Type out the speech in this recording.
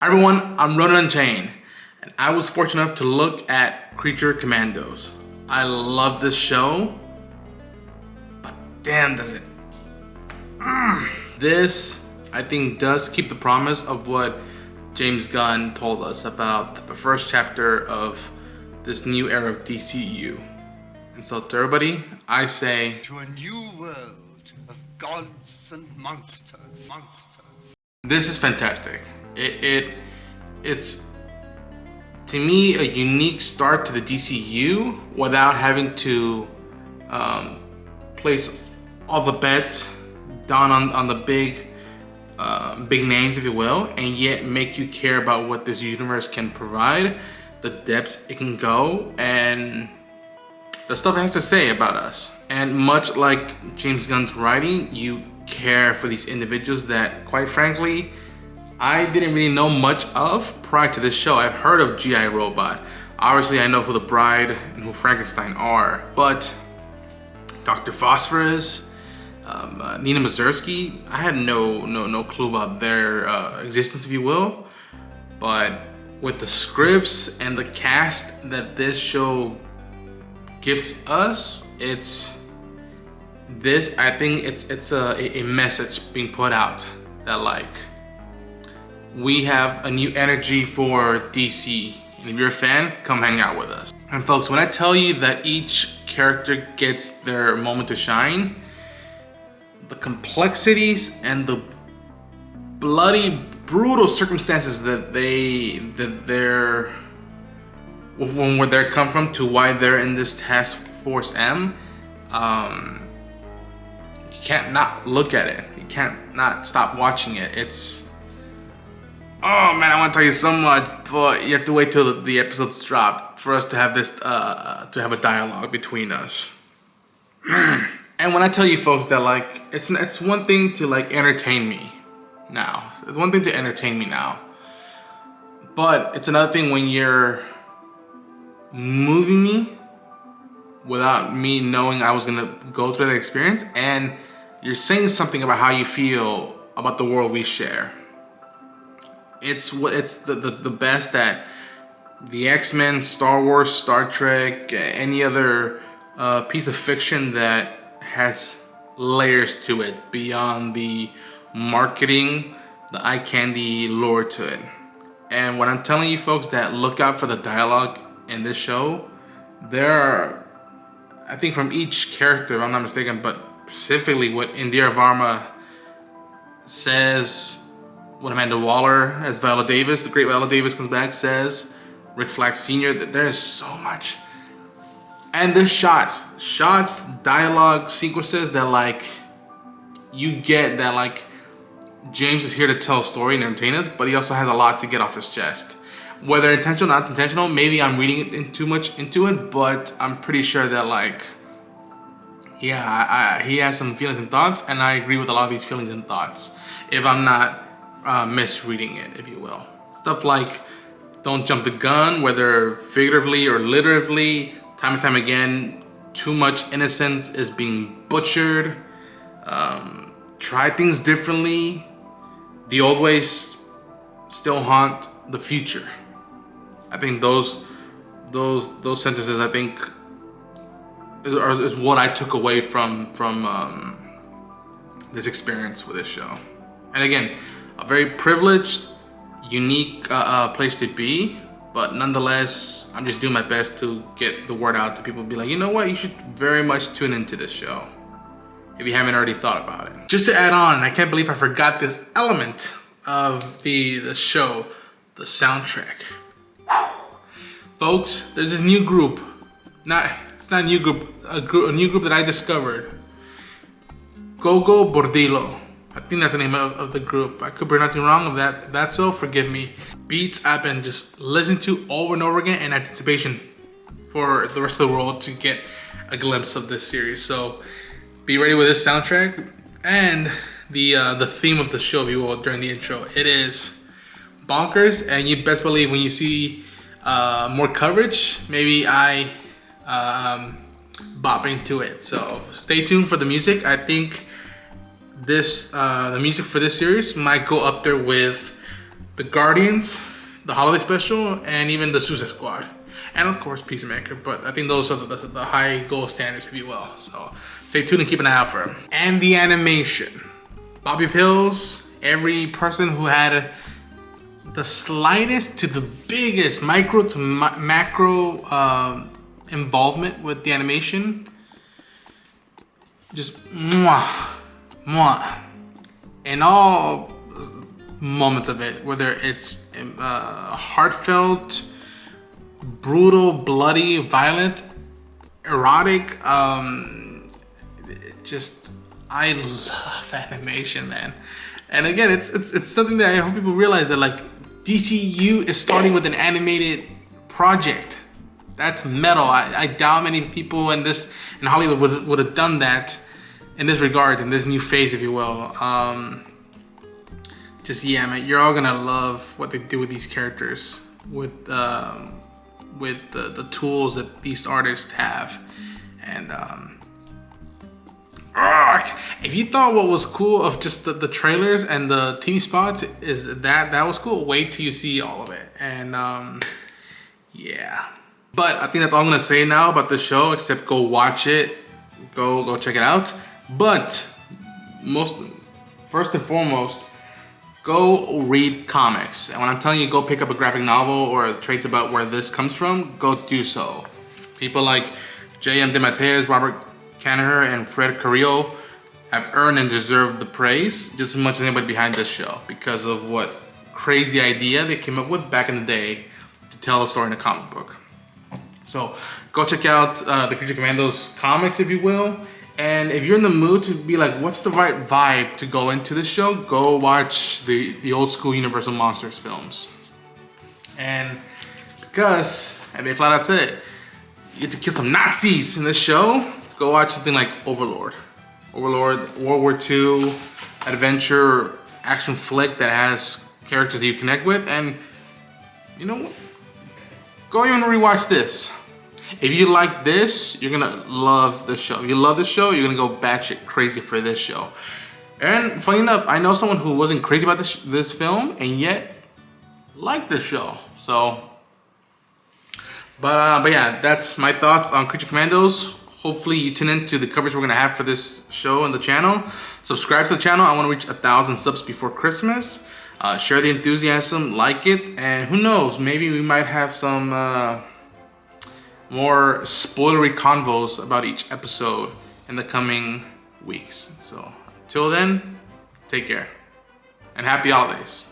Hi everyone, I'm Ronan Unchained, and I was fortunate enough to look at Creature Commandos. I love this show, but damn does it. This, I think, does keep the promise of what James Gunn told us about the first chapter of this new era of DCU. And so to everybody, I say, to a new world of gods and monsters. this is fantastic. It's to me a unique start to the DCU without having to place all the bets down on the big names, if you will, and yet make you care about what this universe can provide, the depths it can go, and the stuff it has to say about us. And much like James Gunn's writing, you care for these individuals that, quite frankly, I didn't really know much of prior to this show. I've heard of G.I. Robot. Obviously, I know who the Bride and who Frankenstein are, but Dr. Phosphorus, Nina Mazursky, I had no clue about their existence, if you will. But with the scripts and the cast that this show gives us, I think it's a message being put out that, like, we have a new energy for DC, and if you're a fan, come hang out with us. And folks, when I tell you that each character gets their moment to shine, the complexities and the bloody, brutal circumstances that from where they come from to why they're in this Task Force M, you can't not look at it. You can't not stop watching it. Oh man, I want to tell you so much, but you have to wait till the episodes drop for us to have this, to have a dialogue between us. And when I tell you folks that, like, it's one thing to, like, entertain me now. It's one thing to entertain me now, but it's another thing when you're moving me without me knowing I was gonna go through that experience, and you're saying something about how you feel about the world we share. It's the best that the X-Men, Star Wars, Star Trek, any other piece of fiction that has layers to it beyond the marketing, the eye candy lure to it. And what I'm telling you folks, that look out for the dialogue in this show. There are, I think, from each character, if I'm not mistaken, but specifically what Indira Varma says, what Amanda Waller as Viola Davis, the great Viola Davis, comes back, says, Rick Flag Sr., there is so much. And there's shots, dialogue, sequences that, like, you get that, like, James is here to tell a story and entertain us, but he also has a lot to get off his chest. Whether intentional or not intentional, maybe I'm reading it too much into it, but I'm pretty sure that, like, yeah, he has some feelings and thoughts, and I agree with a lot of these feelings and thoughts, if I'm not misreading it, if you will. Stuff like, don't jump the gun, whether figuratively or literally. Time and time again, too much innocence is being butchered. Try things differently. The old ways still haunt the future. I think those sentences, I think, is what I took away from this experience with this show. And again, a very privileged, unique place to be, but nonetheless, I'm just doing my best to get the word out to people, be like, you know what, you should very much tune into this show if you haven't already thought about it. Just to add on, I can't believe I forgot this element of the show, the soundtrack. Folks, there's this new group. It's not a new group, a new group that I discovered. Gogo Bordillo. I think that's the name of the group. I could be pronouncing wrong. If that's so, forgive me. Beats I've been just listening to over and over again in anticipation for the rest of the world to get a glimpse of this series. So be ready with this soundtrack and the theme of the show, if you will, during the intro. It is bonkers, and you best believe when you see more coverage, maybe I bop into it. So stay tuned for the music. I think the music for this series might go up there with the Guardians, the Holiday Special, and even the Suicide Squad. And of course, Peacemaker, but I think those are the high goal standards, if you will. So stay tuned and keep an eye out for them. And the animation. Bobby Pills, every person who had the slightest to the biggest micro to macro involvement with the animation, just mwah. In all moments of it, whether it's heartfelt, brutal, bloody, violent, erotic, I love animation, man. And again, it's something that I hope people realize, that like DCU is starting with an animated project. That's metal. I doubt many people in Hollywood would have done that in this regard, in this new phase, if you will. Yeah, man, you're all gonna love what they do with these characters, with the tools that these artists have. And if you thought what was cool of just the trailers and the TV spots is that was cool, wait till you see all of it. And yeah, but I think that's all I'm gonna say now about the show, except go watch it, go check it out. But first and foremost, go read comics. And when I'm telling you go pick up a graphic novel or traits about where this comes from, go do so. People like J.M. DeMatteis, Robert Kanigher, and Fred Carrillo have earned and deserved the praise just as much as anybody behind this show, because of what crazy idea they came up with back in the day to tell a story in a comic book. So go check out the Creature Commandos comics, if you will. And if you're in the mood to be like, what's the right vibe to go into this show, go watch the old school Universal Monsters films. And they flat out said it, you get to kill some Nazis in this show, go watch something like Overlord, World War II adventure action flick that has characters that you connect with. And you know what? Go even rewatch this. If you like this, you're gonna love this show. If you love this show, you're gonna go batshit crazy for this show. And funny enough, I know someone who wasn't crazy about this film and yet liked this show. So, but yeah, that's my thoughts on Creature Commandos. Hopefully you tune into the coverage we're gonna have for this show on the channel. Subscribe to the channel. I want to reach 1,000 subs before Christmas. Share the enthusiasm, like it, and who knows, maybe we might have some more spoilery convos about each episode in the coming weeks. So until then, take care and happy holidays.